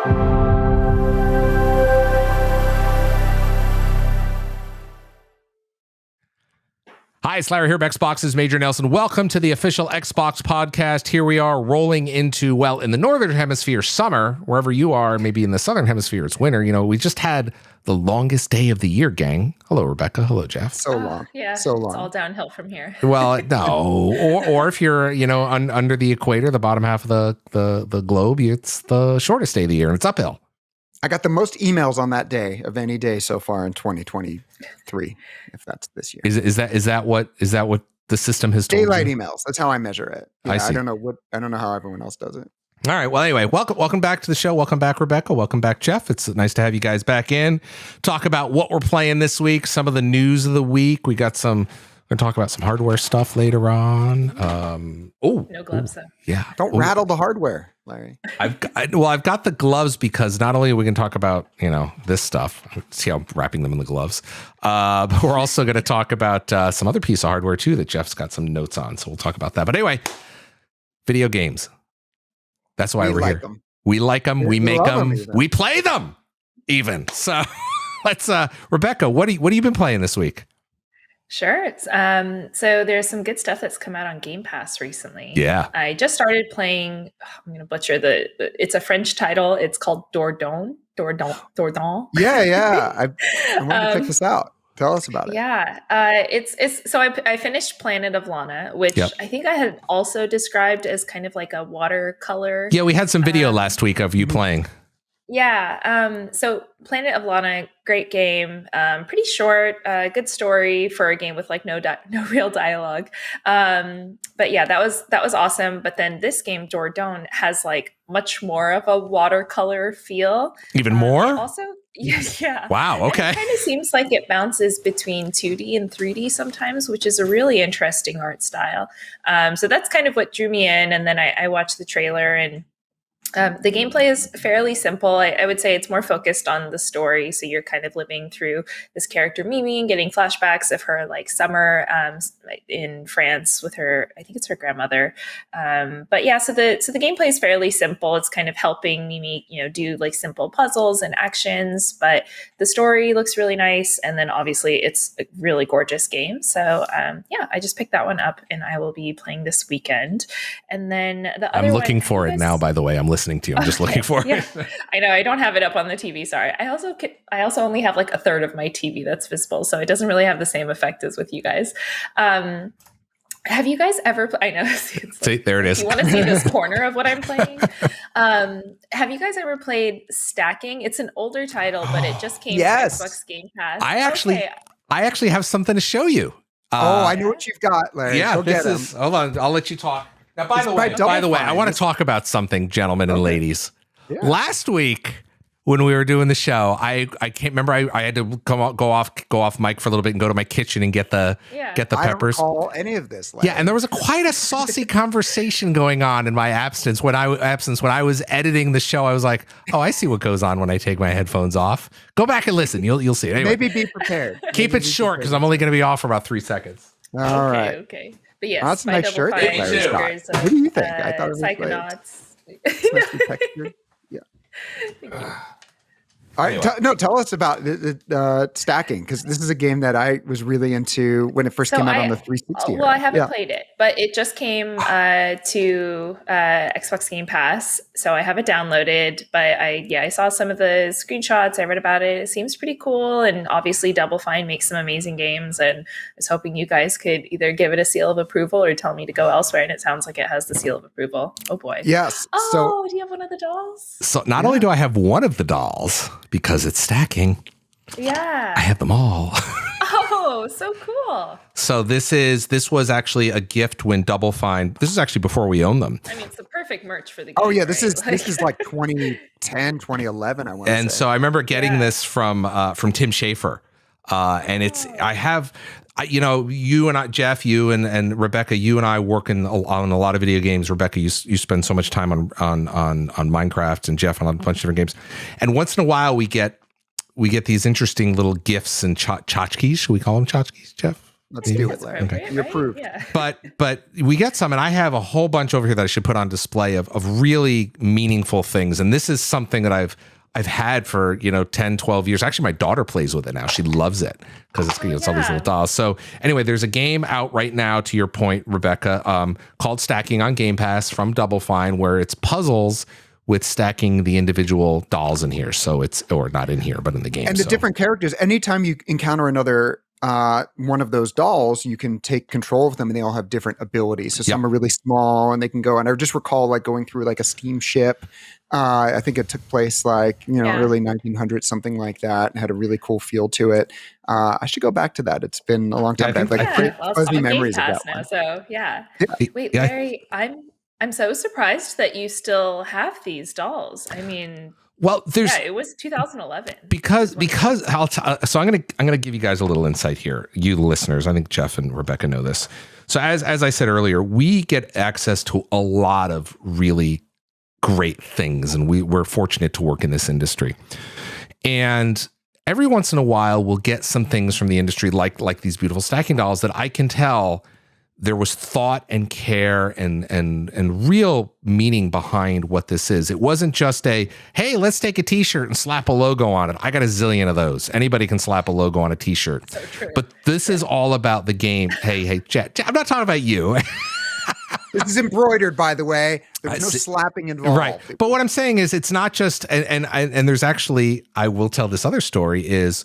Hi, it's Larry here, Xbox's Major Nelson. Welcome to the official Xbox podcast. Here we are rolling into, well, in the Northern Hemisphere, summer. Wherever you are, maybe in the Southern Hemisphere, it's winter. You know, we just had the longest day of the year, gang. Hello, Rebecca. Hello, Jeff. So long. Yeah, so long. It's all downhill from here. Well, no. Or if you're, you know, under the equator, the bottom half of the globe, it's the shortest day of the year, and it's uphill. I got the most emails on that day of any day so far in 2023, if that's this year. Is that what the system has told Daylight you? emails. That's how I measure it. Yeah, I see. I don't know how everyone else does it. All right. Well, anyway, welcome back to the show. Welcome back, Rebecca. Welcome back, Jeff. It's nice to have you guys back in. Talk about what we're playing this week, some of the news of the week. We got some. We're going to talk about some hardware stuff later on. No gloves though. Yeah. Don't rattle the hardware, Larry. I've got the gloves because not only are we going to talk about, you know, this stuff, see how I'm wrapping them in the gloves, but we're also going to talk about some other piece of hardware too that Jeff's got some notes on. So we'll talk about that. But anyway, video games. That's why we're here. Them. We like them. We make them. Even. We play them even. So let's, Rebecca, what have you been playing this week? Sure. So there's some good stuff that's come out on Game Pass recently. Yeah. I just started playing, I'm going to butcher it's a French title. It's called Dordogne. Yeah. I want to check this out. Tell us about it. Yeah. So I finished Planet of Lana, which I think I had also described as kind of like a watercolor. Yeah. We had some video last week of you playing. Yeah. So Planet of Lana, great game. Pretty short, good story for a game with like no real dialogue. But yeah, that was awesome. But then this game, Dordogne, has like much more of a watercolor feel. Even more? Also, yeah. Wow. Okay. It kind of seems like it bounces between 2D and 3D sometimes, which is a really interesting art style. So that's kind of what drew me in. And then I watched the trailer and the gameplay is fairly simple. I would say it's more focused on the story. So you're kind of living through this character Mimi and getting flashbacks of her like summer in France with her, I think it's her grandmother. But yeah, so the gameplay is fairly simple. It's kind of helping Mimi, you know, do like simple puzzles and actions, but the story looks really nice. And then obviously it's a really gorgeous game. So yeah, I just picked that one up and I will be playing this weekend. And then the other I'm looking for it now, by the way. I'm listening to you. I'm just looking for it. I know. I don't have it up on the TV. Sorry. I also only have like a third of my TV that's visible, so it doesn't really have the same effect as with you guys. Have you guys ever? I know. See, there it is. You want to see this corner of what I'm playing? Have you guys ever played Stacking? It's an older title, but it just came to Xbox Game Pass. I actually have something to show you. I know what you've got, Larry. Yeah, hold on. I'll let you talk. Now, by the way, I want to talk about something, gentlemen and ladies. Yeah. Last week, when we were doing the show, I can't remember. I had to go off mic for a little bit and go to my kitchen and get the peppers. I don't recall any of this. Larry. Yeah, and there was quite a saucy conversation going on in my absence. When I was editing the show, I was like, "Oh, I see what goes on when I take my headphones off." Go back and listen. You'll see. Anyway, maybe be prepared. Keep it short because I'm only going to be off for about 3 seconds. All right. Okay. But yes, that's a nice shirt. What do you think? I thought it was Psychonauts. Great. Yeah. All right, tell us about the Stacking, because this is a game that I was really into when it first came out on the 360. Well, I haven't played it, but it just came to Xbox Game Pass, so I have it downloaded. But I saw some of the screenshots. I read about it. It seems pretty cool, and obviously Double Fine makes some amazing games. And I was hoping you guys could either give it a seal of approval or tell me to go elsewhere. And it sounds like it has the seal of approval. Oh boy. Yes. Oh, do you have one of the dolls? So not only do I have one of the dolls, because it's stacking. Yeah. I have them all. Oh, so cool. So this was actually a gift when Double Fine. This is actually before we owned them. I mean, it's the perfect merch for the game. Oh yeah, this is like 2010, 2011, I want to say. And so I remember getting this from Tim Schafer. And you and I, Jeff, you and Rebecca, you and I work on a lot of video games. Rebecca, you spend so much time on Minecraft, and Jeff on a bunch of different games. And once in a while, we get these interesting little gifts and tchotchkes. Should we call them tchotchkes, Jeff? Let's do it, That's Larry. appropriate, You're right? approved. Yeah. But we get some, and I have a whole bunch over here that I should put on display of really meaningful things. And this is something that I've had for 10, 12 years. Actually, my daughter plays with it now. She loves it because it's all these little dolls. So anyway, there's a game out right now, to your point, Rebecca, called Stacking on Game Pass from Double Fine, where it's puzzles with stacking the individual dolls in here. So or not in here, but in the game. And the different characters, anytime you encounter another one of those dolls, you can take control of them, and they all have different abilities. So some are really small, and they can go. And I just recall like going through like a steamship. I think it took place like early 1900s, something like that, and had a really cool feel to it. I should go back to that. It's been a long time. I have like great fuzzy memories of that now, one. So Wait, Larry, I'm so surprised that you still have these dolls. I mean, well, it was 2011 because so I'm gonna give you guys a little insight here, you the listeners. I think Jeff and Rebecca know this. So as I said earlier, we get access to a lot of really great things, and we're fortunate to work in this industry. And every once in a while, we'll get some things from the industry, like these beautiful stacking dolls that I can tell there was thought and care and real meaning behind what this is. It wasn't just hey, let's take a t-shirt and slap a logo on it. I got a zillion of those. Anybody can slap a logo on a t-shirt. So true. But this is all about the game. Hey, Jet, I'm not talking about you. This is embroidered, by the way. There's no slapping involved. Right. But what I'm saying is it's not just, and there's actually, I will tell this other story is,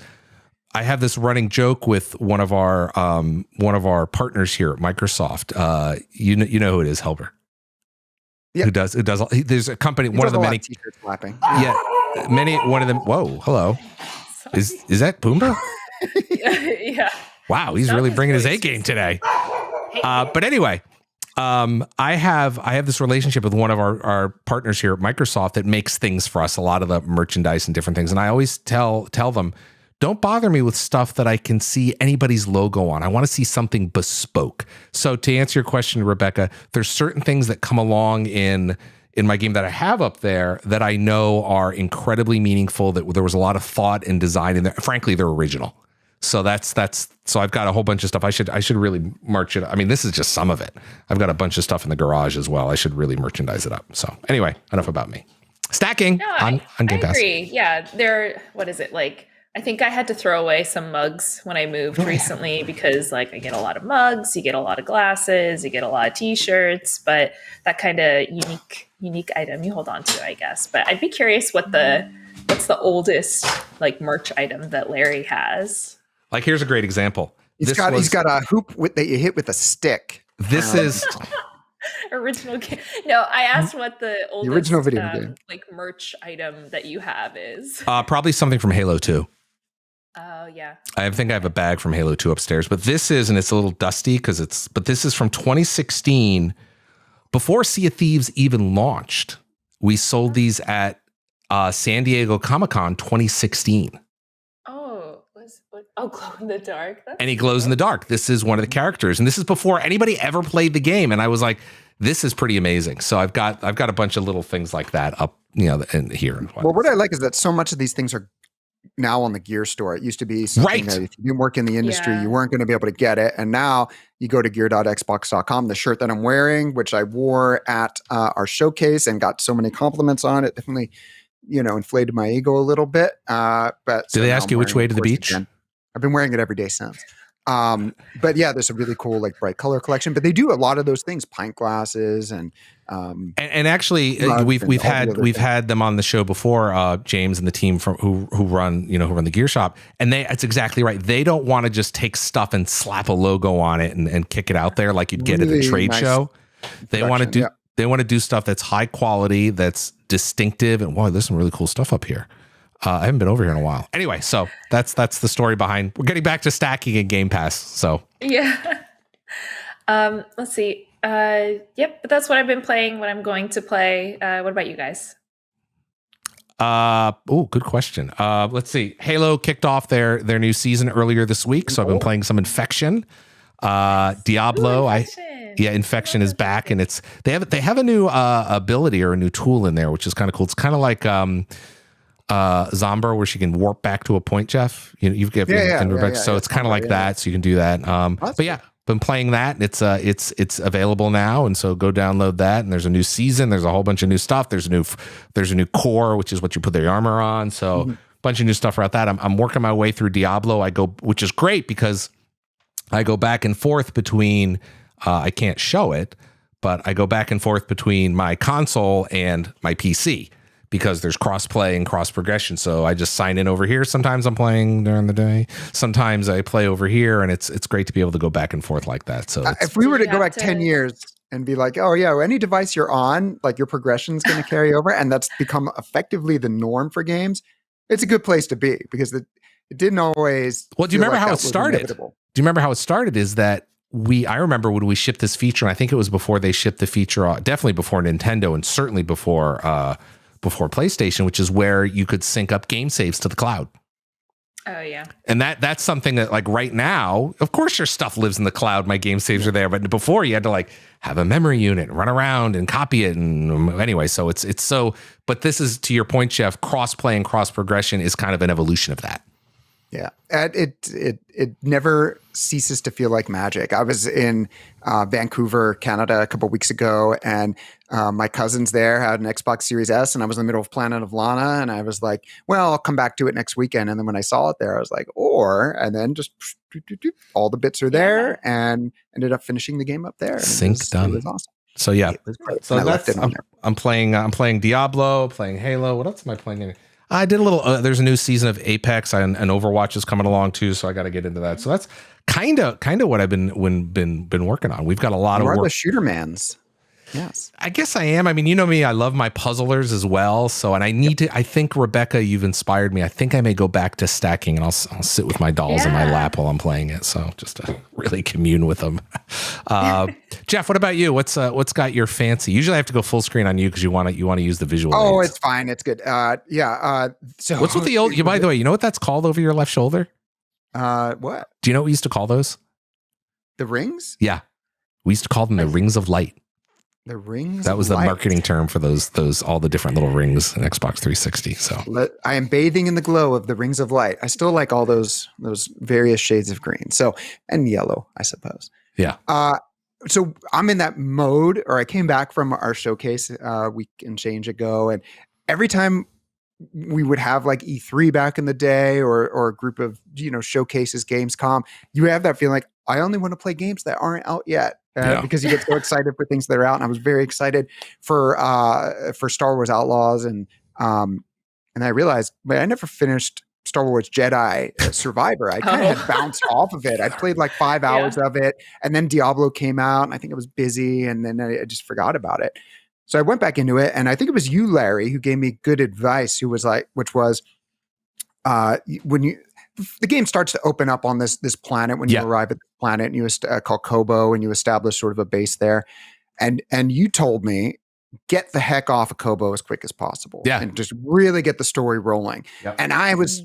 I have this running joke with one of our partners here at Microsoft. You know who it is, Helber. Yeah. Who does? There's a company. One of the many t-shirt slapping. Yeah, many. One of them. Whoa, hello. Is that Pumbaa? Yeah. Wow, he's really bringing his A game today. But anyway, I have this relationship with one of our partners here at Microsoft that makes things for us, a lot of the merchandise and different things. And I always tell them, don't bother me with stuff that I can see anybody's logo on. I want to see something bespoke. So to answer your question, Rebecca, there's certain things that come along in my game that I have up there that I know are incredibly meaningful, that there was a lot of thought and design in there. Frankly, they're original. So so I've got a whole bunch of stuff. I should really merch it. I mean, this is just some of it. I've got a bunch of stuff in the garage as well. I should really merchandise it up. So anyway, enough about me. Stacking on Game Pass. I agree. Yeah, what is it like? I think I had to throw away some mugs when I moved recently because I get a lot of mugs, you get a lot of glasses, you get a lot of t-shirts, but that kind of unique item you hold on to, I guess. But I'd be curious what's the oldest merch item that Larry has. Here's a great example. He's got a hoop that you hit with a stick. This is original game. No, I asked what the oldest original video game merch item that you have is. Probably something from Halo 2. Oh yeah. I think I have a bag from Halo 2 upstairs, but this is, and it's a little dusty but this is from 2016. Before Sea of Thieves even launched, we sold these at San Diego Comic-Con 2016. Glow in the dark. And he glows in the dark. This is one of the characters, and this is before anybody ever played the game. And I was like, this is pretty amazing. So I've got a bunch of little things like that up, in here. Well, what I like is that so much of these things are now on the Gear Store. It used to be something that if you didn't work in the industry, you weren't going to be able to get it. And now you go to gear.xbox.com. The shirt that I'm wearing, which I wore at our showcase and got so many compliments on it, definitely, inflated my ego a little bit. But did they ask you which way to the beach? Again. I've been wearing it every day since. But yeah, there's a really cool bright color collection. But they do a lot of those things, pint glasses and actually we've had them on the show before, James and the team who run the Gear Shop, and it's exactly right. They don't want to just take stuff and slap a logo on it and kick it out there like you'd get really at a trade show. They want to do stuff that's high quality, that's distinctive, and wow, there's some really cool stuff up here. I haven't been over here in a while. Anyway, so that's the story behind. We're getting back to stacking and Game Pass. So yeah. Let's see. Yep, but that's what I've been playing. What I'm going to play. What about you guys? Good question. Let's see. Halo kicked off their new season earlier this week, so I've been playing some Infection. Diablo. Infection is back, and they have a new ability or a new tool in there, which is kind of cool. It's kind of like Zomber, where she can warp back to a point, Jeff. You've given Rebecca, so it's kind of like that. So you can do that. But yeah, been playing that. It's available now, and so go download that. And there's a new season. There's a whole bunch of new stuff. There's a new core, which is what you put the armor on. So bunch of new stuff about that. I'm working my way through Diablo. Which is great because I go back and forth between. I can't show it, but I go back and forth between my console and my PC. Because there's cross-play and cross-progression. So I just sign in over here. Sometimes I'm playing during the day. Sometimes I play over here, and it's great to be able to go back and forth like that. So if we were to go back 10 years and be like, oh, yeah, any device you're on, like your progression is going to carry over, and that's become effectively the norm for games, it's a good place to be because it didn't always. Well, do you remember how it started? Do you remember how it started? Is that I remember when we shipped this feature, and I think it was before they shipped the feature, definitely before Nintendo, and certainly before PlayStation, which is where you could sync up game saves to the cloud. Oh yeah. And that's something that like right now, of course your stuff lives in the cloud. My game saves are there, but before you had to like have a memory unit, run around and copy it. And anyway, so it's so, but this is to your point, Jeff, cross play and cross progression is kind of an evolution of that. Yeah, it never ceases to feel like magic. I was in Vancouver, Canada, a couple of weeks ago, and my cousins there had an Xbox Series S, and I was in the middle of Planet of Lana, and I was like, "Well, I'll come back to it next weekend." And then when I saw it there, I was like, and then just all the bits are there, and ended up finishing the game up there. Done. It was awesome. So yeah, it was great. So I'm playing Diablo, playing Halo. What else am I playing? I did a little. There's a new season of Apex, and Overwatch is coming along too. So I got to get into that. So that's kind of what I've been working on. We've got a lot of work. The shooter mans. Yes, I guess I am. I mean, you know me. I love my puzzlers as well. So, and I need to. I think Rebecca, you've inspired me. I think I may go back to stacking, and I'll sit with my dolls in my lap while I'm playing it. So just to really commune with them. Jeff, what about you? What's got your fancy? Usually I have to go full screen on you because you want to use the visual. Oh, aids. It's fine. It's good. So what's with the old? By the way, you know what that's called over your left shoulder? What? Do you know what we used to call those? The rings? Yeah, we used to call them the rings of light. The rings. That was the marketing term for those all the different little rings in Xbox 360. So I am bathing in the glow of the rings of light. I still like all those various shades of green. So and yellow, I suppose. Yeah. So I'm in that mode, or I came back from our showcase a week and change ago, and every time we would have like E3 back in the day, or a group of showcases, Gamescom, you have that feeling like I only want to play games that aren't out yet. Because you get so excited for things that are out, and I was very excited for Star Wars Outlaws, and I realized, I never finished Star Wars Jedi Survivor. I kind of had bounced off of it. I played like 5 hours of it, and then Diablo came out, and I think I was busy, and then I just forgot about it. So I went back into it, and I think it was you, Larry, who gave me good advice. Which was when the game starts to open up on this planet when you arrive at the planet, and you called Kobo, and you establish sort of a base there, and you told me get the heck off of Kobo as quick as possible, and just really get the story rolling. And I was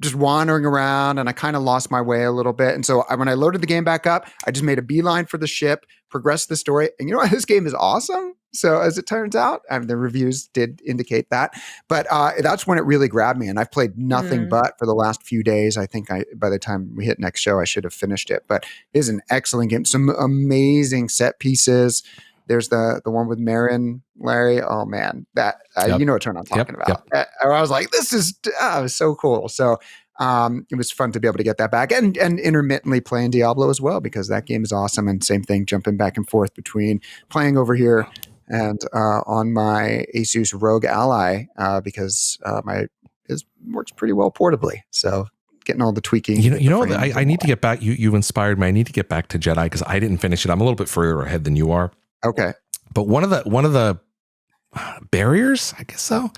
just wandering around, and I kind of lost my way a little bit. And so when I loaded the game back up, I just made a beeline for the ship, progressed the story, and you know what? This game is awesome. So as it turns out, the reviews did indicate that, but that's when it really grabbed me. And I've played nothing but for the last few days. I think by the time we hit next show, I should have finished it. But it is an excellent game. Some amazing set pieces. There's the one with Marin, Larry. Oh man, that you know what turn I'm talking about. I was like, this is it was so cool. So it was fun to be able to get that back, and intermittently playing Diablo as well, because that game is awesome. And same thing, jumping back and forth between playing over here and on my Asus ROG Ally, because it works pretty well portably. So getting all the tweaking. I need to get back. You inspired me. I need to get back to Jedi because I didn't finish it. I'm a little bit further ahead than you are. Okay. But one of the barriers, I guess so,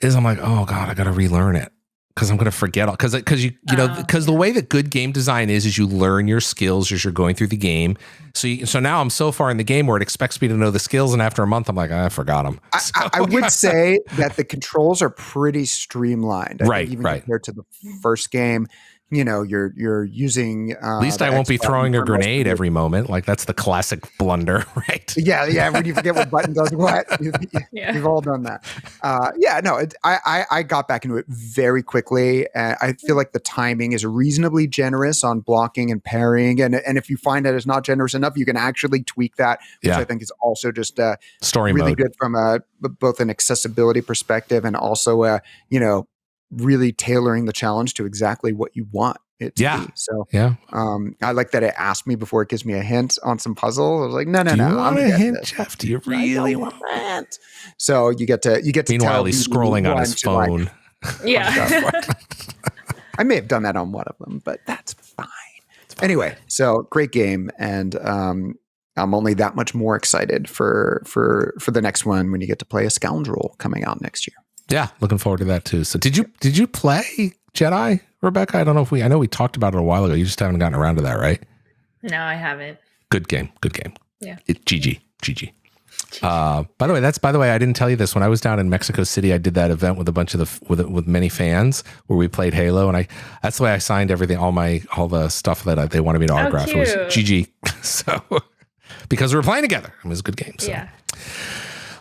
is I'm like, oh God, I got to relearn it because I'm going to forget all because the way that good game design is you learn your skills as you're going through the game. So now I'm so far in the game where it expects me to know the skills, and after a month, I'm like, I forgot them. I would say that the controls are pretty streamlined. Right. Compared to the first game. you're using. At least I won't be throwing a grenade every moment. Like that's the classic blunder, right? Yeah. When you forget what button does what, we've all done that. I got back into it very quickly, and I feel like the timing is reasonably generous on blocking and parrying. And if you find that it's not generous enough, you can actually tweak that, which I think is also just story really mode. good from both an accessibility perspective and also really tailoring the challenge to exactly what you want it to be. So I like that it asked me before it gives me a hint on some puzzle. I was like, no. Do you want a hint, Jeff? Do you really want that? So you get to Meanwhile, he's scrolling on his phone. I may have done that on one of them, but that's fine. Anyway, so great game, and I'm only that much more excited for the next one when you get to play a scoundrel coming out next year. Yeah, looking forward to that too. So did you play Jedi, Rebecca? I don't know if I know we talked about it a while ago. You just haven't gotten around to that, right? No, I haven't. Good game. Yeah. GG. By the way, I didn't tell you this. When I was down in Mexico City, I did that event with a bunch of with many fans where we played Halo, and that's the way I signed everything, all the stuff that they wanted me to autograph. It was GG. So because we were playing together, it was a good game. So. Yeah.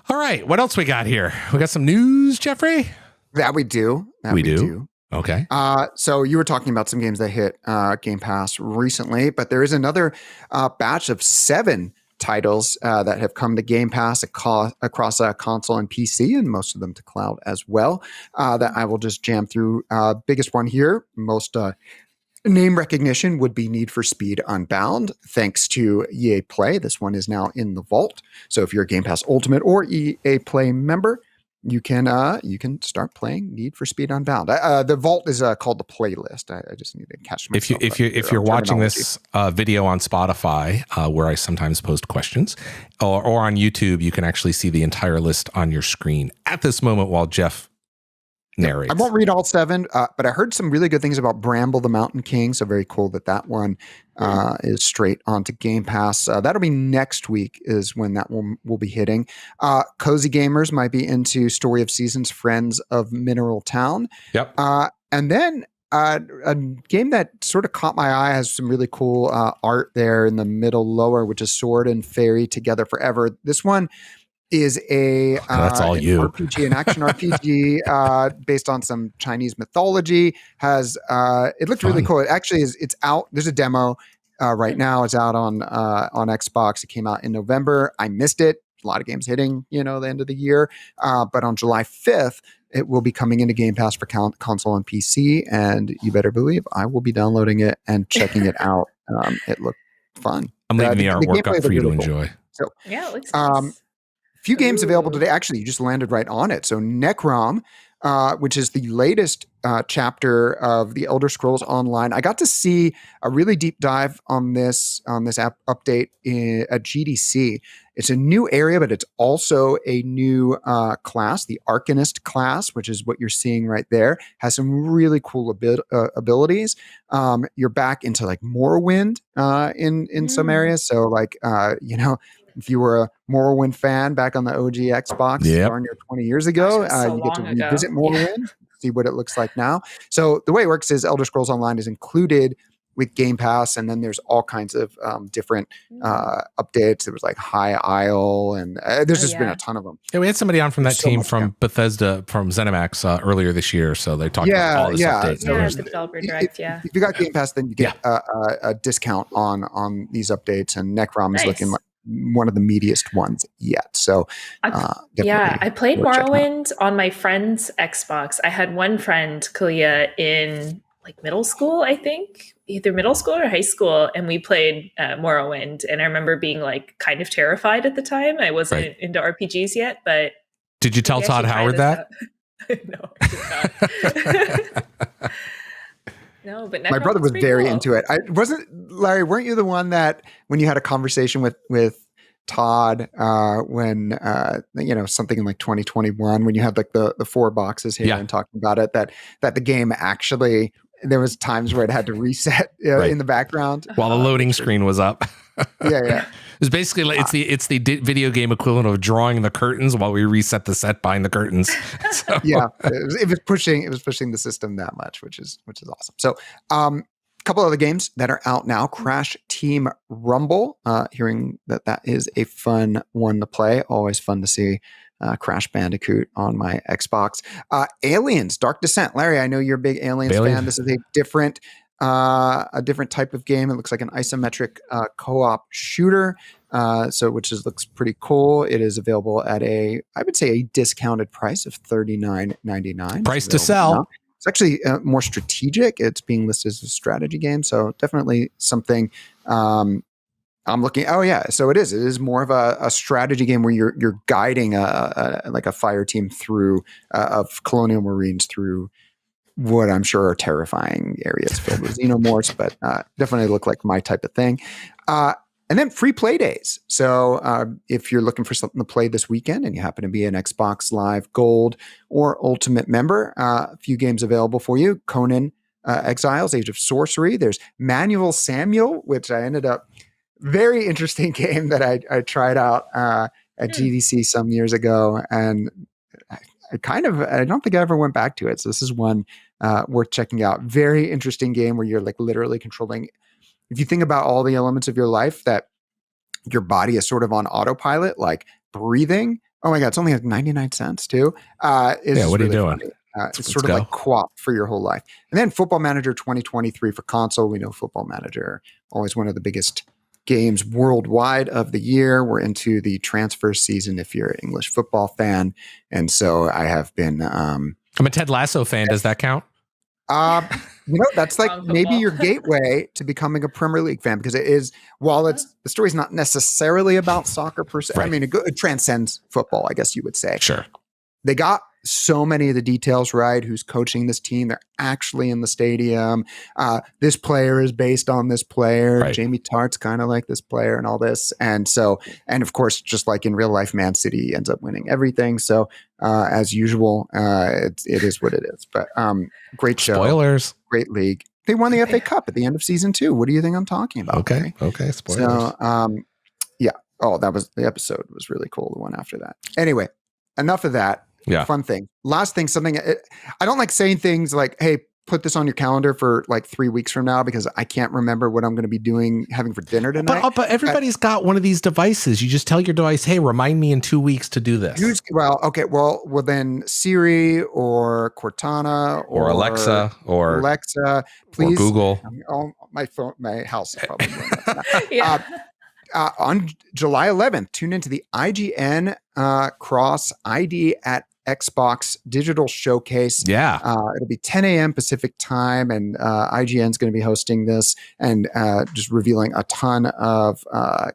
All right, what else we got here? We got some news, Jeffrey? That we do. We do. Okay. So you were talking about some games that hit Game Pass recently, but there is another batch of 7 titles that have come to Game Pass across console and PC, and most of them to cloud as well, that I will just jam through. Biggest one here, most name recognition would be Need for Speed Unbound. Thanks to EA Play, this one is now in the vault. So if you're a Game Pass Ultimate or EA Play member, you can start playing Need for Speed Unbound. The vault is called the playlist. I just need to catch myself. If you're watching this video on Spotify, where I sometimes post questions, or on YouTube, you can actually see the entire list on your screen at this moment while Jeff narrates. I won't read all 7, but I heard some really good things about Bramble the Mountain King. So very cool that one is straight onto Game Pass. That'll be next week is when that will be hitting. Cozy gamers might be into Story of Seasons, Friends of Mineral Town. Yep. And then a game that sort of caught my eye has some really cool art there in the middle lower, which is Sword and Fairy Together Forever. This one is that's all you. RPG, an action RPG based on some Chinese mythology. It looked really cool. It actually is. It's out. There's a demo right now. It's out on Xbox. It came out in November. I missed it. A lot of games hitting, the end of the year. But on July 5th, it will be coming into Game Pass for console and PC. And you better believe I will be downloading it and checking it out. It looked fun. I'm leaving the artwork up for you to enjoy. So yeah, it looks nice. Few games available today. Actually, you just landed right on it. So Necrom, which is the latest chapter of the Elder Scrolls Online. I got to see a really deep dive on this app update at GDC. It's a new area, but it's also a new class, the Arcanist class, which is what you're seeing right there. Has some really cool abilities. You're back into like Morrowind in some areas. So like if you were a Morrowind fan back on the OG Xbox, darn near 20 years ago, you get to revisit Morrowind, see what it looks like now. So the way it works is Elder Scrolls Online is included with Game Pass, and then there's all kinds of different updates. There was like High Isle, and there's just been a ton of them. Yeah, we had somebody on from that team from Bethesda, from ZeniMax earlier this year, so they talked about all this updates. The developer direct, If you got Game Pass, then you get a discount on these updates, and Necrom is looking like one of the meatiest ones yet. So I played Morrowind on my friend's Xbox. I had one friend, Kalia, in like middle school, I think, either middle school or high school, and we played Morrowind. And I remember being like kind of terrified at the time. I wasn't into RPGs yet, but did you tell Todd Howard that? No, I did not. No, but my brother was very into it. Larry, weren't you the one that when you had a conversation with Todd when something in like 2021 when you had like the 4 boxes here and talking about it that the game actually there was times where it had to reset in the background while the loading screen was up. Yeah. It's basically like it's the video game equivalent of drawing the curtains while we reset the set behind the curtains. So. Yeah. It was pushing the system that much, which is awesome. So, a couple other games that are out now. Crash Team Rumble. Hearing that is a fun one to play. Always fun to see Crash Bandicoot on my Xbox. Aliens: Dark Descent. Larry, I know you're a big Aliens fan. This is a different type of game. It looks like an isometric co-op shooter, which looks pretty cool. It is available at I would say a discounted price of $39.99. Price to sell. Now. It's actually more strategic. It's being listed as a strategy game, so definitely something. I'm looking. Oh yeah, so it is. It is more of a strategy game where you're guiding a fire team through of colonial marines through what I'm sure are terrifying areas filled with xenomorphs, but definitely look like my type of thing. And then free play days. So if you're looking for something to play this weekend and you happen to be an Xbox Live Gold or Ultimate member, a few games available for you. Conan Exiles, Age of Sorcery. There's Manual Samuel, which I ended up very interesting game that I tried out at GDC some years ago, and I don't think I ever went back to it. So this is one worth checking out. Very interesting game where you're like literally controlling. If you think about all the elements of your life that your body is sort of on autopilot, like breathing. Oh my God, it's only like 99 cents too. What are you doing? It's sort of like co-op for your whole life. And then Football Manager 2023 for console. We know Football Manager, always one of the biggest games worldwide of the year. We're into the transfer season if you're an English football fan. And so I have been... I'm a Ted Lasso fan. Does that count? That's like maybe your gateway to becoming a Premier League fan, because it is, while the story's not necessarily about soccer per se. Right. I mean, it transcends football, I guess you would say. Sure. They got so many of the details right. Who's coaching this team? They're actually in the stadium. This player is based on this player. Right. Jamie Tartt's kind of like this player and all this. And so, and of course, just like in real life, Man City ends up winning everything. So as usual, it is what it is. But great show. Spoilers. Great league. They won the FA Cup at the end of season 2. What do you think I'm talking about? Okay. Spoilers. So, yeah. Oh, the episode was really cool. The one after that. Anyway, enough of that. Yeah. Fun thing. Last thing, I don't like saying things like, hey, put this on your calendar for like 3 weeks from now, because I can't remember what I'm going to be having for dinner tonight. But everybody's got one of these devices. You just tell your device, hey, remind me in 2 weeks to do this. Well, then Siri or Cortana or Alexa please. Or Google. My phone, my house is probably doing that. Yeah. On July 11th, tune into the IGN Cross ID at Xbox Digital Showcase. Yeah. It'll be 10 a.m. Pacific time, and IGN's going to be hosting this and just revealing a ton of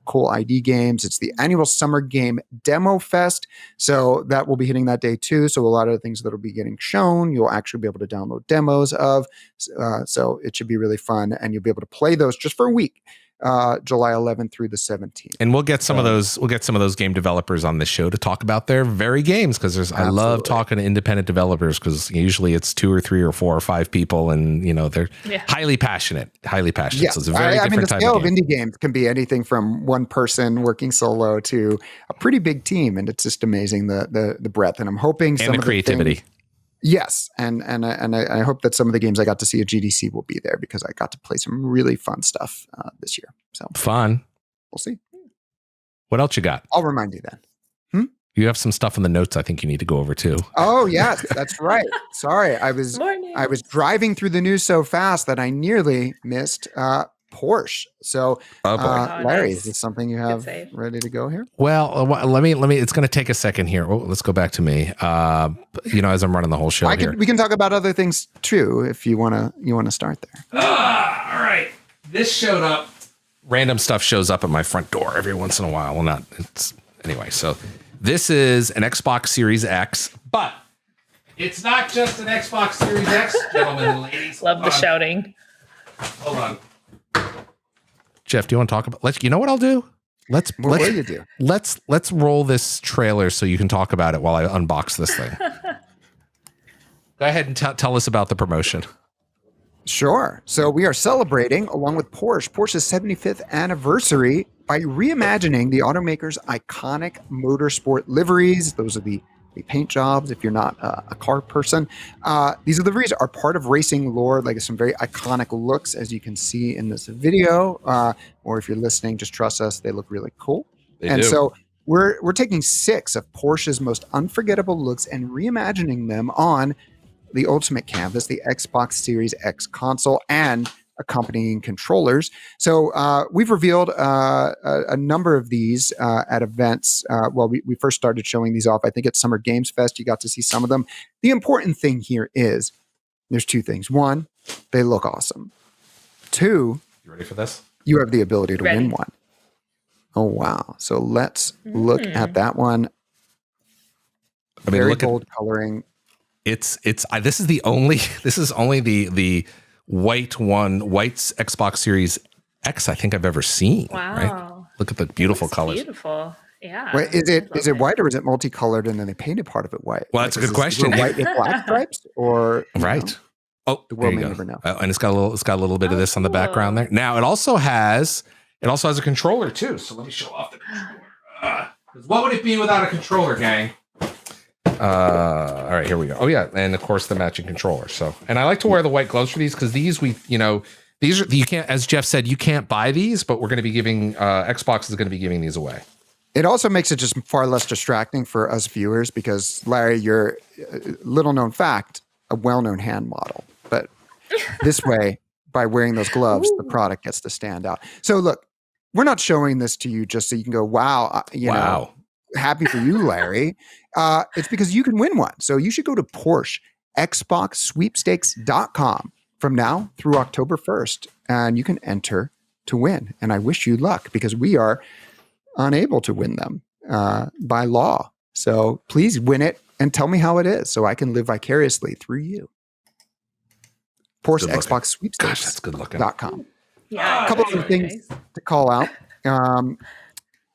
cool ID games. It's the annual Summer Game Demo Fest, so that will be hitting that day too. So a lot of the things that will be getting shown, you'll actually be able to download demos of. So it should be really fun, and you'll be able to play those just for a week. July 11th through the 17th. And we'll get some of those game developers on this show to talk about their very games, because I love talking to independent developers, because usually it's 2 or 3 or 4 or 5 people, and they're highly passionate. Yeah. So it's a very different type of game. The scale of indie games can be anything from one person working solo to a pretty big team, and it's just amazing the breadth. And I'm hoping some of the creativity. Yes, and I hope that some of the games I got to see at GDC will be there, because I got to play some really fun stuff this year. So fun. We'll see. What else you got? I'll remind you then. You have some stuff in the notes I think you need to go over too. Oh yes, that's right. Sorry, I was driving through the news so fast that I nearly missed Porsche. So, Larry, is this something you have ready to go here? Well, let me. It's going to take a second here. Oh, let's go back to me. As I'm running the whole show here, we can talk about other things too if you want to start there. All right. This showed up. Random stuff shows up at my front door every once in a while. Well, not. It's anyway. So this is an Xbox Series X, but it's not just an Xbox Series X, gentlemen and ladies. Love the shouting. Hold on. Jeff, do you want to talk about? You know what I'll do? What will you do? Let's roll this trailer so you can talk about it while I unbox this thing. Go ahead and tell us about the promotion. Sure. So we are celebrating, along with Porsche's 75th anniversary by reimagining the automaker's iconic motorsport liveries. Those are the paint jobs if you're not a car person. These liveries are part of racing lore, like some very iconic looks, as you can see in this video. Or if you're listening, just trust us, they look really cool. So we're taking 6 of Porsche's most unforgettable looks and reimagining them on the Ultimate Canvas, the Xbox Series X console, and accompanying controllers. So we've revealed a number of these at events. We first started showing these off, I think at Summer Games Fest. You got to see some of them. The important thing here is there's 2 things. 1, they look awesome. 2, You ready for this? you have the ability to win one. Oh, wow. So let's look at that one. I mean, Very bold coloring. This is only the white Xbox Series X I think I've ever seen. Wow. Right? Look at the beautiful colors. Beautiful. Yeah. Wait, is it white or is it multicolored and then they painted part of it white? Well, that's a good question. Is it white with black stripes or right? Know, oh, the world there you may go. never know. And it's got a little bit of this on the background there. Now it also has a controller too. So let me show off the controller. What would it be without a controller, gang? All right, here we go. Oh yeah, and of course the matching controller. So, and I like to wear the white gloves for these because these you can't, as Jeff said, you can't buy these, but we're going to be giving Xbox is going to be giving these away. It also makes it just far less distracting for us viewers because Larry, you're little known fact, a well-known hand model, but this way, by wearing those gloves, the product gets to stand out. So look, we're not showing this to you just so you can go, wow, know. Happy for you, Larry. It's because you can win one. So you should go to Porsche XboxSweepstakes.com from now through October 1st, and you can enter to win. And I wish you luck because we are unable to win them by law. So please win it and tell me how it is so I can live vicariously through you. Porsche Xbox Sweepstakes. Gosh, that's good looking. .com. Yeah. A couple of things to call out.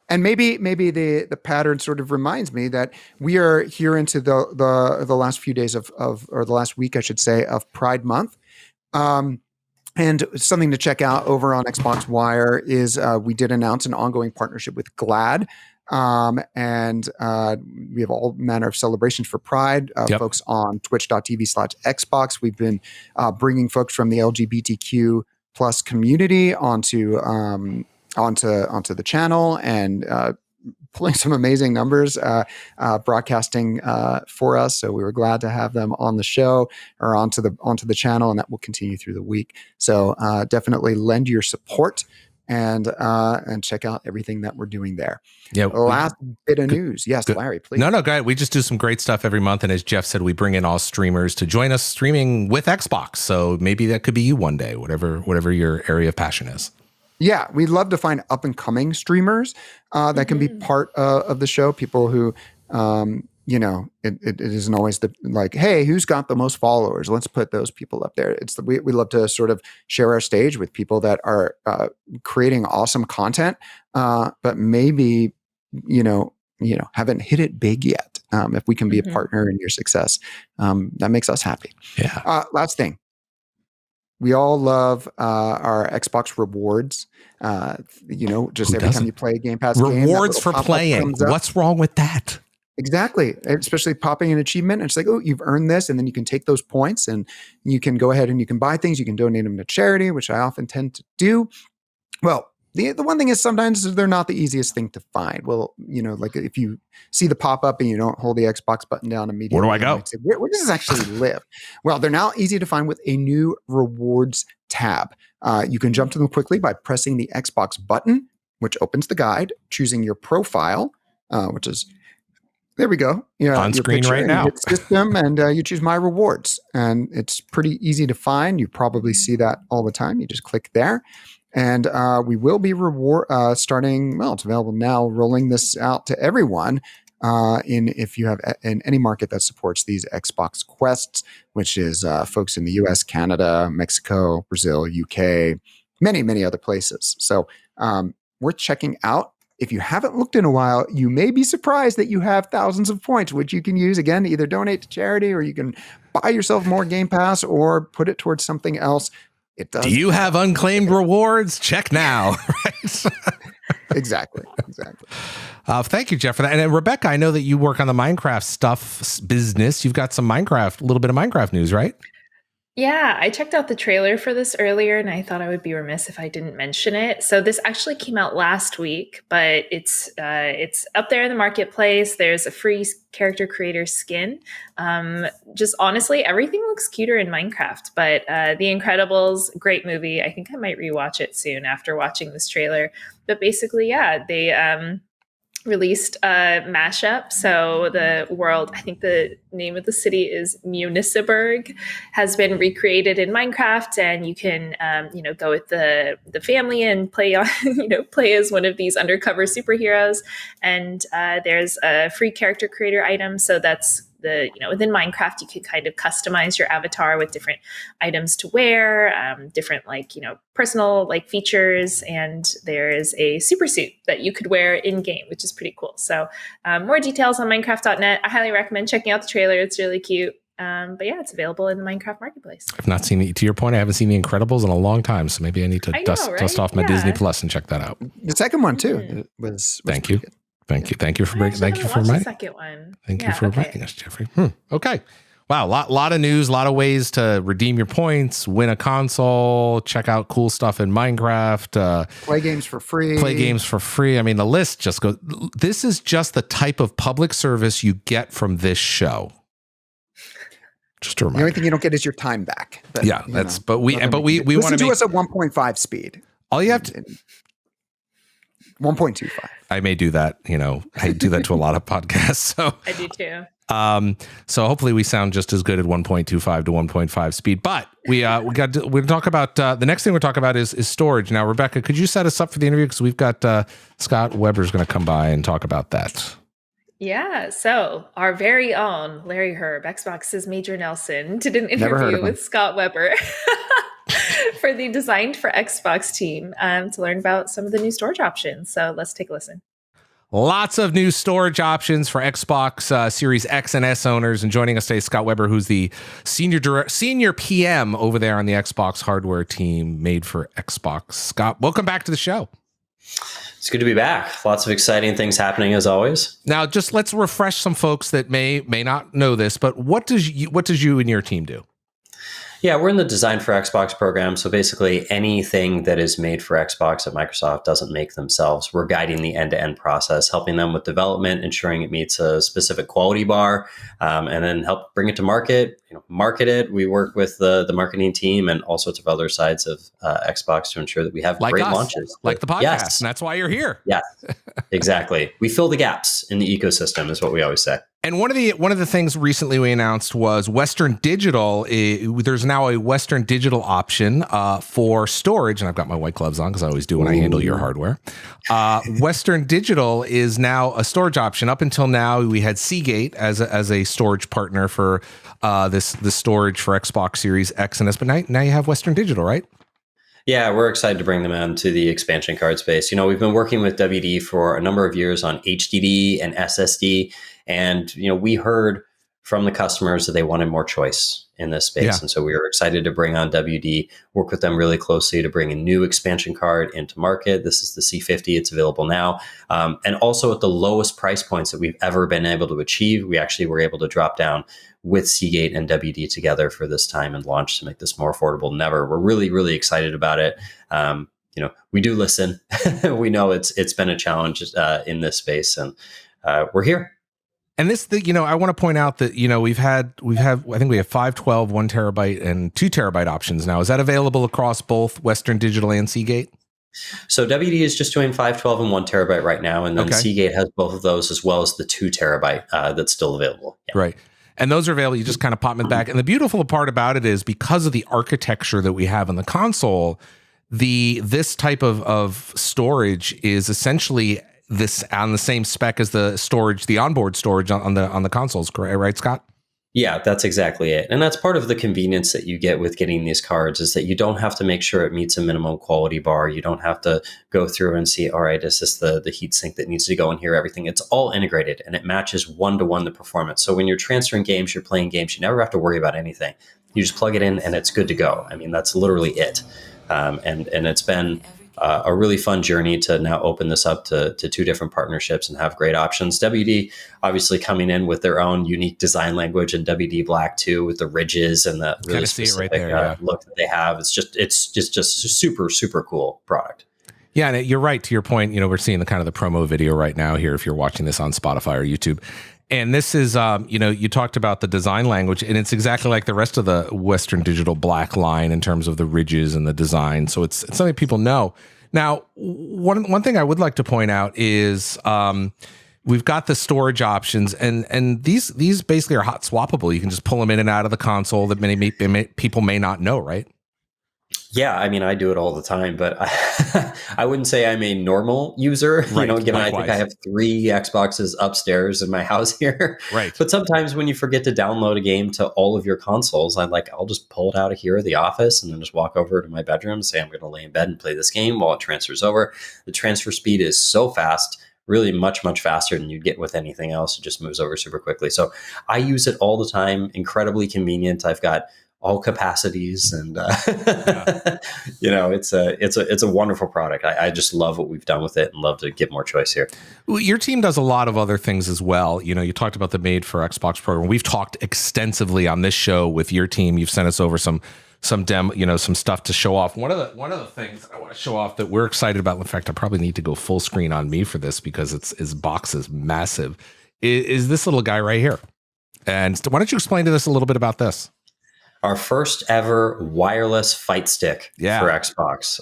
And maybe the pattern sort of reminds me that we are here into the last few days of or the last week, I should say, of Pride Month. And something to check out over on Xbox Wire is we did announce an ongoing partnership with GLAAD. And we have all manner of celebrations for Pride. Folks on twitch.tv/Xbox. We've been bringing folks from the LGBTQ plus community onto the channel and pulling some amazing numbers, broadcasting for us. So we were glad to have them on the show or onto the channel, and that will continue through the week. So definitely lend your support and check out everything that we're doing there. Yeah. Last bit of news. Yes, good. Larry, please. No, go ahead. We just do some great stuff every month. And as Jeff said, we bring in all streamers to join us streaming with Xbox. So maybe that could be you one day, whatever your area of passion is. Yeah, we'd love to find up and coming streamers that can be part of the show. People who, it isn't always hey, who's got the most followers? Let's put those people up there. We love to sort of share our stage with people that are creating awesome content, but maybe haven't hit it big yet. If we can be a partner in your success, that makes us happy. Yeah. Last thing. We all love our Xbox rewards. Just every time you play a Game Pass game. Rewards for playing. What's wrong with that? Exactly. Especially popping an achievement. And it's like, oh, you've earned this. And then you can take those points and you can go ahead and you can buy things. You can donate them to charity, which I often tend to do. Well, the one thing is sometimes they're not the easiest thing to find. Well, like if you see the pop-up and you don't hold the Xbox button down immediately. Where do I go? Say, where does this actually live? Well, they're now easy to find with a new rewards tab. You can jump to them quickly by pressing the Xbox button, which opens the guide, choosing your profile, which is, there we go. On screen right now. System, and you choose My Rewards. And it's pretty easy to find. You probably see that all the time. You just click there. And we will be starting, it's available now, rolling this out to everyone if you have in any market that supports these Xbox Quests, which is folks in the US, Canada, Mexico, Brazil, UK, many, many other places. So worth checking out. if you haven't looked in a while, you may be surprised that you have thousands of points, which you can use again to either donate to charity, or you can buy yourself more Game Pass or put it towards something else. It does. Do you have unclaimed rewards? Check now. Right? Exactly. Thank you, Jeff, for that. And Rebecca, I know that you work on the Minecraft stuff business. You've got some Minecraft, a little bit of Minecraft news, right? Yeah, I checked out the trailer for this earlier, and I thought I would be remiss if I didn't mention it. So this actually came out last week, but it's up there in the marketplace. There's a free character creator skin. Just honestly, everything looks cuter in Minecraft. But The Incredibles, great movie. I think I might rewatch it soon after watching this trailer. But basically, yeah, they released a mashup. So the world, I think the name of the city is Municiberg, has been recreated in Minecraft, and you can, go with the family and play on, play as one of these undercover superheroes. And there's a free character creator item. So that's within Minecraft, you can kind of customize your avatar with different items to wear, different personal features, and there is a super suit that you could wear in game, which is pretty cool. So more details on Minecraft.net. I highly recommend checking out the trailer. It's really cute. But yeah, it's available in the Minecraft marketplace. I've not seen it. To your point, I haven't seen The Incredibles in a long time, so maybe I need to dust off my Disney Plus and check that out. The second one too was Thank you. Good. Thank you for reminding. Thank you for reminding. Second one. Thank you for reminding us, Jeffrey. Okay. Wow, lot of news, a lot of ways to redeem your points, win a console, check out cool stuff in Minecraft, play games for free. I mean, the list just goes. This is just the type of public service you get from this show. Just a reminder. The only thing you don't get is your time back. But, yeah, that's. But we want to listen to us at 1.5 speed. All you have to. 1.25. I may do that. I do that to a lot of podcasts. So I do too. So hopefully we sound just as good at 1.25 to 1.5 speed. But we're talk about the next thing we're talking about is storage. Now, Rebecca, could you set us up for the interview, because we've got Scott Weber's going to come by and talk about that. Yeah, so our very own Larry Herb, Xbox's Major Nelson, did an interview with Scott Weber for the Designed for Xbox team to learn about some of the new storage options. So let's take a listen. Lots of new storage options for Xbox Series X and S owners. And joining us today is Scott Weber, who's the senior PM over there on the Xbox hardware team made for Xbox. Scott, welcome back to the show. It's good to be back. Lots of exciting things happening as always. Now, just let's refresh some folks that may not know this, but what does you and your team do? Yeah, we're in the Design for Xbox program. So basically anything that is made for Xbox that Microsoft doesn't make themselves, we're guiding the end-to-end process, helping them with development, ensuring it meets a specific quality bar, and then help bring it to market, market it. We work with the marketing team and all sorts of other sides of Xbox to ensure that we have great launches. Like the podcast. Yes. And that's why you're here. Yeah, exactly. We fill the gaps in the ecosystem is what we always say. And one of the things recently we announced was Western Digital. There's now a Western Digital option for storage, and I've got my white gloves on because I always do when I handle your hardware. Western Digital is now a storage option. Up until now, we had Seagate as a storage partner for the storage for Xbox Series X and S. But now you have Western Digital, right? Yeah, we're excited to bring them into the expansion card space. We've been working with WD for a number of years on HDD and SSD. And, we heard from the customers that they wanted more choice in this space. Yeah. And so we were excited to bring on WD, work with them really closely to bring a new expansion card into market. This is the C50. It's available now. And also at the lowest price points that we've ever been able to achieve, we actually were able to drop down with Seagate and WD together for this time and launch to make this more affordable than ever. We're really, really excited about it. We do listen. We know it's been a challenge in this space, and we're here. And I want to point out that, I think we have 5, 12, 1 terabyte and 2 terabyte options now. Is that available across both Western Digital and Seagate? So WD is just doing 5, 12 and 1 terabyte right now. And then Seagate has both of those as well as the 2 terabyte that's still available. Yeah. Right. And those are available. You just kind of pop them in the back. And the beautiful part about it is because of the architecture that we have in the console, this type of storage is essentially this on the same spec as the storage, the onboard storage on the consoles, correct? Right, Scott? Yeah, that's exactly it. And that's part of the convenience that you get with getting these cards is that you don't have to make sure it meets a minimum quality bar. You don't have to go through and see, all right, is this the heat sink that needs to go in here? Everything. It's all integrated and it matches one-to-one the performance. So when you're transferring games, you're playing games, you never have to worry about anything. You just plug it in and it's good to go. I mean, that's literally it. And it's been a really fun journey to now open this up to two different partnerships and have great options. WD obviously coming in with their own unique design language, and WD Black too, with the ridges and the really specific look that they have. It's just a super cool product. Yeah, and you're right to your point. You know, we're seeing the kind of the promo video right now here if you're watching this on Spotify or YouTube. And this is, you know, you talked about the design language, and it's exactly like the rest of the Western Digital Black line in terms of the ridges and the design. So it's something people know. Now, one thing I would like to point out is we've got the storage options, and these basically are hot swappable. You can just pull them in and out of the console that many people may not know, right? Yeah, I mean, I do it all the time, but I wouldn't say I'm a normal user. Right, you know, given I think I have 3 Xboxes upstairs in my house here. Right. But sometimes when you forget to download a game to all of your consoles, I'll just pull it out of here at the office and then just walk over to my bedroom and say I'm going to lay in bed and play this game while it transfers over. The transfer speed is so fast, really much faster than you'd get with anything else. It just moves over super quickly. So I use it all the time. Incredibly convenient. I've got all capacities, and you know, it's a wonderful product. I just love what we've done with it and love to give more choice here. Well, your team does a lot of other things as well. You know, you talked about the Made for Xbox program. We've talked extensively on this show with your team. You've sent us over some demo, you know, some stuff to show off. One of the things I want to show off that we're excited about. In fact, I probably need to go full screen on me for this because his box is massive. Is this little guy right here? And why don't you explain to us a little bit about this? Our first ever wireless fight stick for Xbox.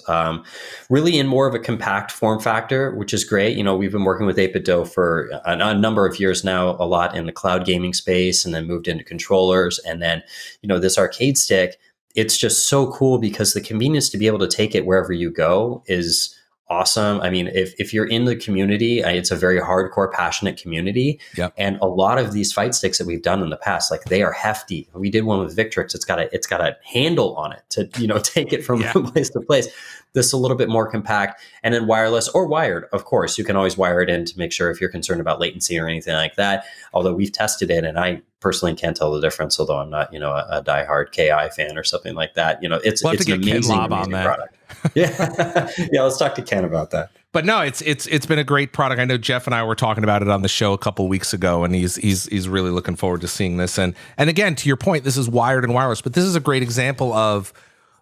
Really in more of a compact form factor, which is great. You know, we've been working with 8BitDo for a number of years now, a lot in the cloud gaming space, and then moved into controllers. And then, you know, this arcade stick, it's just so cool because the convenience to be able to take it wherever you go is awesome. I mean, if you're in the community, it's a very hardcore, passionate community. Yep. And a lot of these fight sticks that we've done in the past, like they are hefty. We did one with Victrix. It's got a handle on it to, you know, take it from place to place. This is a little bit more compact, and then wireless or wired. Of course, you can always wire it in to make sure if you're concerned about latency or anything like that. Although we've tested it, and I personally can't tell the difference. Although I'm not, you know, a diehard KI fan or something like that. You know, it's an amazing product. Yeah, Let's talk to Ken about that. But no, it's been a great product. I know Jeff and I were talking about it on the show a couple weeks ago, and he's really looking forward to seeing this. And again, to your point, this is wired and wireless, but this is a great example of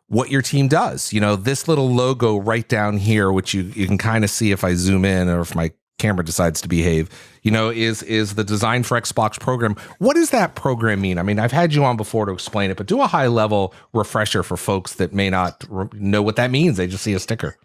what your team does. You know, this little logo right down here, which you can kind of see if I zoom in or if my camera decides to behave, you know, is the Design for Xbox program. What does that program mean? I mean, I've had you on before to explain it, but do a high level refresher for folks that may not know what that means. They just see a sticker.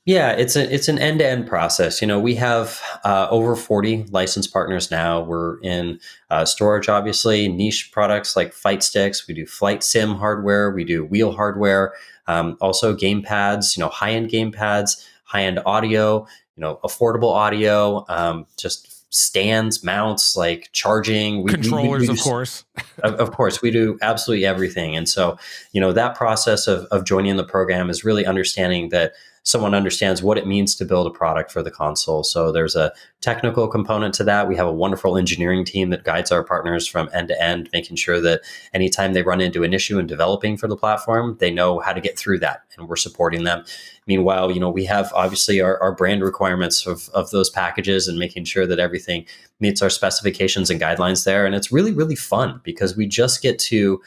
Yeah, it's an end-to-end process. You know, we have over 40 licensed partners now. We're in storage, obviously, niche products like fight sticks. We do flight sim hardware. We do wheel hardware. Also game pads, you know, high-end game pads, high-end audio, you know, affordable audio, just stands, mounts, like charging. Controllers, of course. Of course, we do absolutely everything. And so, you know, that process of joining the program is really understanding that someone understands what it means to build a product for the console. So there's a technical component to that. We have a wonderful engineering team that guides our partners from end to end, making sure that anytime they run into an issue in developing for the platform, they know how to get through that, and we're supporting them. Meanwhile, you know, we have obviously our brand requirements of those packages and making sure that everything meets our specifications and guidelines there. And it's really, really fun because we just get to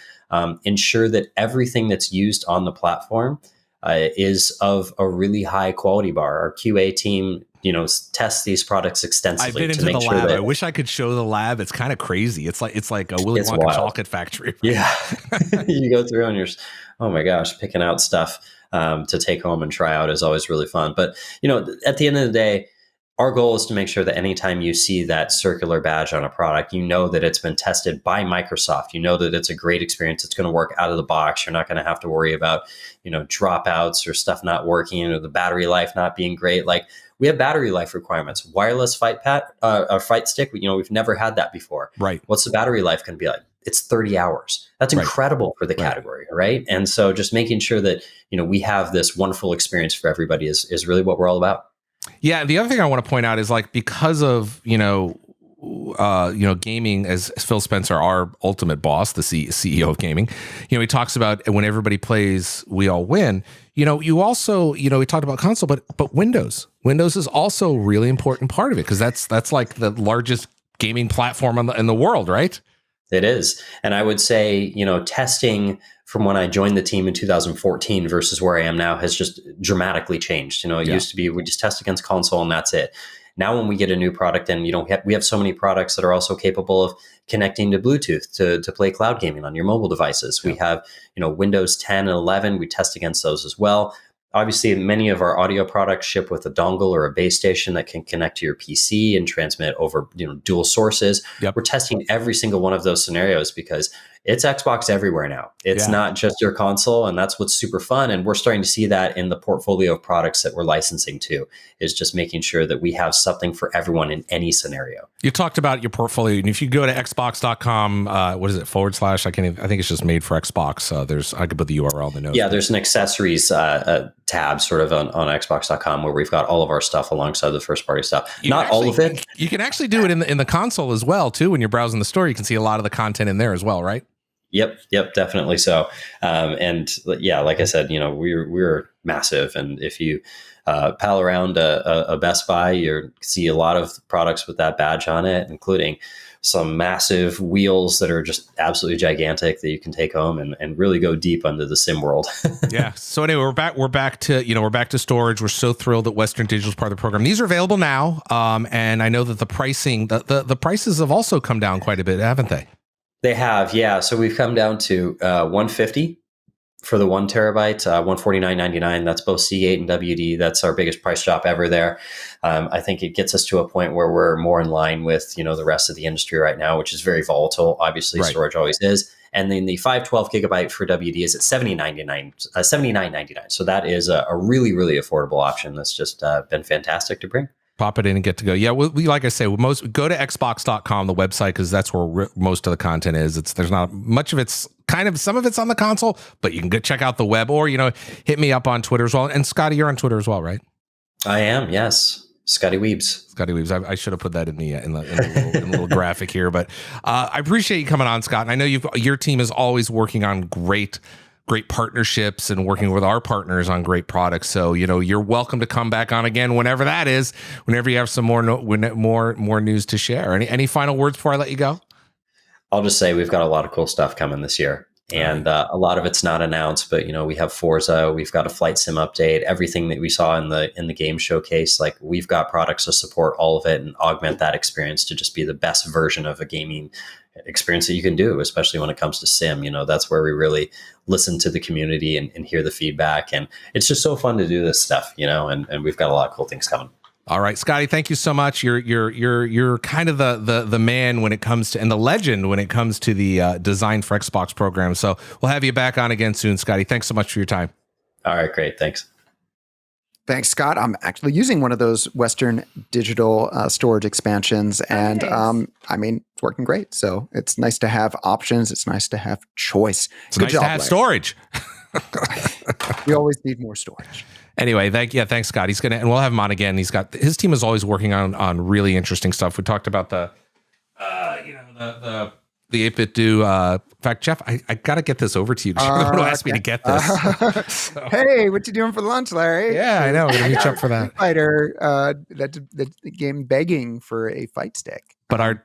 ensure that everything that's used on the platform is of a really high quality bar. Our QA team, you know, tests these products extensively. I've been into the lab. I wish I could show the lab. It's kind of crazy. It's like a Willy Wonka chocolate factory. Yeah, you go through and you're, oh my gosh, picking out stuff to take home and try out is always really fun. But you know, at the end of the day, our goal is to make sure that anytime you see that circular badge on a product, you know that it's been tested by Microsoft. You know that it's a great experience. It's going to work out of the box. You're not going to have to worry about, you know, dropouts or stuff not working or the battery life not being great. Like, we have battery life requirements. Wireless fight stick, you know, we've never had that before. Right. What's the battery life going to be like? it's 30 hours. That's incredible for the category, right? And so just making sure that, we have this wonderful experience for everybody is really what we're all about. Yeah. The other thing I want to point out is like, because of, gaming, as Phil Spencer, our ultimate boss, the CEO of gaming, he talks about when everybody plays, we all win. You also, we talked about console, but Windows is also a really important part of it, because that's like the largest gaming platform in the world, right? It is. And I would say, testing from when I joined the team in 2014 versus where I am now has just dramatically changed. It used to be, we just test against console and that's it. Now, when we get a new product, and we have so many products that are also capable of connecting to Bluetooth to play cloud gaming on your mobile devices. We have, Windows 10 and 11. We test against those as well. Obviously, many of our audio products ship with a dongle or a base station that can connect to your PC and transmit over dual sources. We're testing every single one of those scenarios because it's Xbox everywhere now. It's not just your console, and that's what's super fun. And we're starting to see that in the portfolio of products that we're licensing to, is just making sure that we have something for everyone in any scenario. You talked about your portfolio, and if you go to xbox.com, what is it, / I think it's just made for Xbox. I could put the URL in the notes. Yeah, there's an accessories tab sort of on xbox.com where we've got all of our stuff alongside the first party stuff. Not all of it. You can actually do it in the console as well too. When you're browsing the store, you can see a lot of the content in there as well, right? Yep, definitely so. And yeah, like I said, we're massive, and if you pal around a Best Buy, you see a lot of products with that badge on it, including some massive wheels that are just absolutely gigantic that you can take home and really go deep under the sim world. Yeah. So anyway, we're back to storage. We're so thrilled that Western Digital is part of the program. These are available now, and I know that the pricing, the prices have also come down quite a bit, haven't they? They have, yeah. So we've come down to $150 for the 1 terabyte, $149.99. That's both Seagate and WD. That's our biggest price drop ever there. I think it gets us to a point where we're more in line with the rest of the industry right now, which is very volatile. Obviously, storage always is. And then the 512 gigabyte for WD is at $79.99. So that is a really, really affordable option. That's just been fantastic to bring. Pop it in and get to go. Yeah, we like I say, go to xbox.com, the website, because that's where most of the content is. There's not much of it's some of it's on the console, but you can go check out the web, or hit me up on Twitter as well. And Scotty, you're on Twitter as well, right? I am, yes. Scotty Weebs. Scotty Weebs. I should have put that in the little graphic here, but I appreciate you coming on, Scott. And I know your team is always working on great partnerships and working with our partners on great products. So, you're welcome to come back on again whenever that is, whenever you have some more news to share. Any final words before I let you go? I'll just say we've got a lot of cool stuff coming this year. And a lot of it's not announced, but we have Forza, we've got a flight sim update, everything that we saw in the game showcase. Like, we've got products to support all of it and augment that experience to just be the best version of a gaming experience that you can do, especially when it comes to sim. That's where we really listen to the community and hear the feedback, and it's just so fun to do this stuff, and we've got a lot of cool things coming. All right, Scotty, thank you so much. You're kind of the man when it comes to, and the legend when it comes to the Design for Xbox program. So we'll have you back on again soon, Scotty. Thanks so much for your time. All right, great. Thanks. Thanks, Scott. I'm actually using one of those Western Digital storage expansions, and it's working great. So it's nice to have options. It's nice to have choice. It's nice to have storage. We always need more storage. Anyway, thanks, Scott. And we'll have him on again. His team is always working on really interesting stuff. We talked about the 8-bit do. In fact, Jeff, I got to get this over to you because you're the one who asked me to get this. So. Hey, what you doing for lunch, Larry? Yeah, I know. We're going to reach up for that. Fighter, that game begging for a fight stick. They're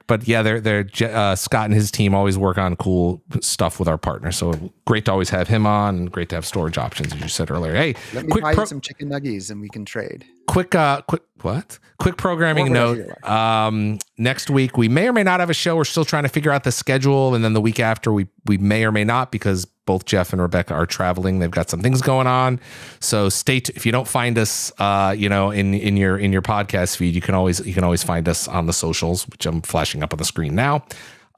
Scott and his team always work on cool stuff with our partners. So great to always have him on, and great to have storage options, as you said earlier. Hey, let me buy you some chicken nuggets and we can trade. Quick programming note. Next week we may or may not have a show. We're still trying to figure out the schedule, and then the week after we may or may not, because both Jeff and Rebecca are traveling. They've got some things going on. So if you don't find us, in your podcast feed, you can always find us on the socials, which I'm flashing up on the screen now.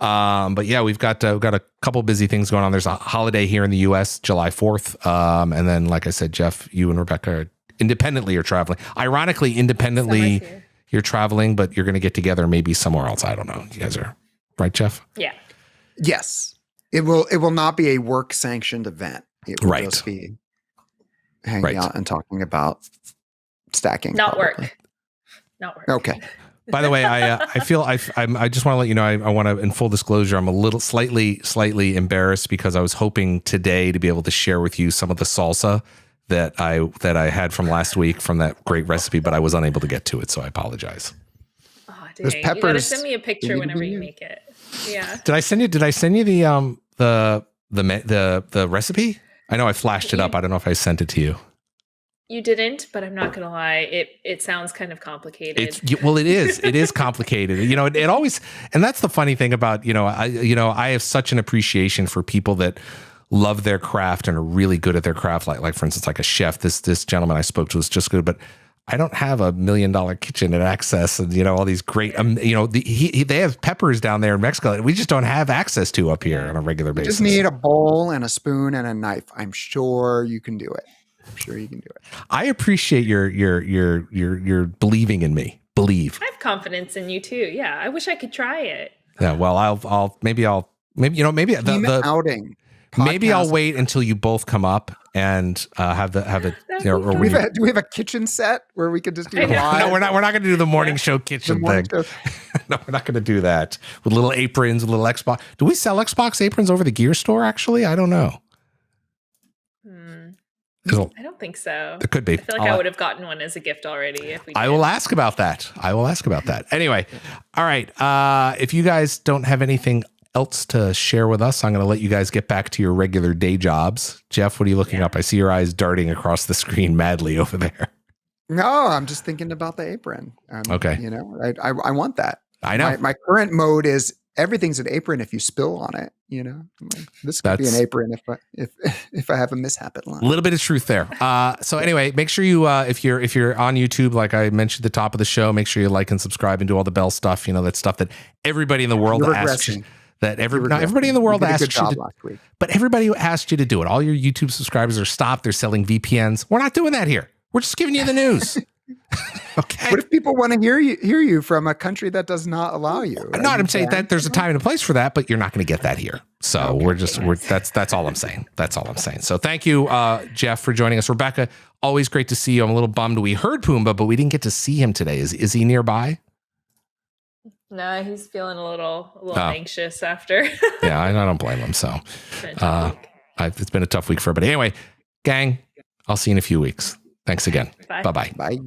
But yeah, we've got a couple busy things going on. There's a holiday here in the U.S., July 4th, and then, like I said, Jeff, you and Rebecca independently are traveling. Ironically, independently, you're traveling, but you're going to get together maybe somewhere else. I don't know. You guys are right, Jeff? Yeah. Yes, it will. It will not be a work sanctioned event. It will Right. just be hanging Right. out and talking about stacking. Not probably. work. Not work. Okay. By the way, I feel I just want to let you know I want to, in full disclosure, I'm a little slightly embarrassed because I was hoping today to be able to share with you some of the salsa that I had from last week from that great recipe, but I was unable to get to it, so I apologize. Oh, Those dang. You gotta peppers, send me a they picture need to whenever be you new. make it. Yeah. Did I send you the recipe? I know I flashed it up. I don't know if I sent it to you. You didn't, but I'm not gonna lie. It sounds kind of complicated. Well, it is. It is complicated. It always, and that's the funny thing about, I have such an appreciation for people that love their craft and are really good at their craft. Like for instance, like a chef, this gentleman I spoke to was just good, but I don't have $1 million kitchen and access and, all these great, they have peppers down there in Mexico that we just don't have access to up here on a regular You basis. just need a bowl and a spoon and a knife. I'm sure you can do it. I appreciate your believing in me. Believe. I have confidence in you too. Yeah. I wish I could try it. Yeah. Well, maybe Team the outing. maybe I'll podcast. wait until you both come up and have it. That'd be Or fun. Do we have a kitchen set where we could just do I know. live? no, we're not going to do the morning show the kitchen morning thing. show? No, we're not going to do that with little aprons, with little Xbox. Do we sell Xbox aprons over the gear store? Actually, I don't know. I don't think so. There could be. I feel like I would have gotten one as a gift already if we did. I will ask about that. Anyway, all right. If you guys don't have anything else to share with us, I'm going to let you guys get back to your regular day jobs. Jeff, what are you looking up? I see your eyes darting across the screen madly over there. No, I'm just thinking about the apron. Okay. I want that. I know. My current mode is everything's an apron if you spill on it. Like, this could be an apron if I have a mishap at lunch. A little bit of truth there. So anyway, make sure you if you're on YouTube, like I mentioned at the top of the show, make sure you like and subscribe and do all the bell stuff. That stuff that everybody in the world asks you. That everybody in the world asks you to, but everybody asked you to do it. All your YouTube subscribers are stopped. They're selling VPNs. We're not doing that here. We're just giving you the news. Okay. What if people want to hear you from a country that does not allow you? No, I'm saying that there's a time and a place for that, but you're not going to get that here. So that's all I'm saying. That's all I'm saying. So thank you, Jeff, for joining us. Rebecca, always great to see you. I'm a little bummed we heard Pumbaa, but we didn't get to see him today. Is he nearby? No, he's feeling a little anxious after. Yeah, I don't blame him. So it's been a tough week for everybody. Anyway, gang, I'll see you in a few weeks. Thanks again. Bye. Bye-bye. Bye.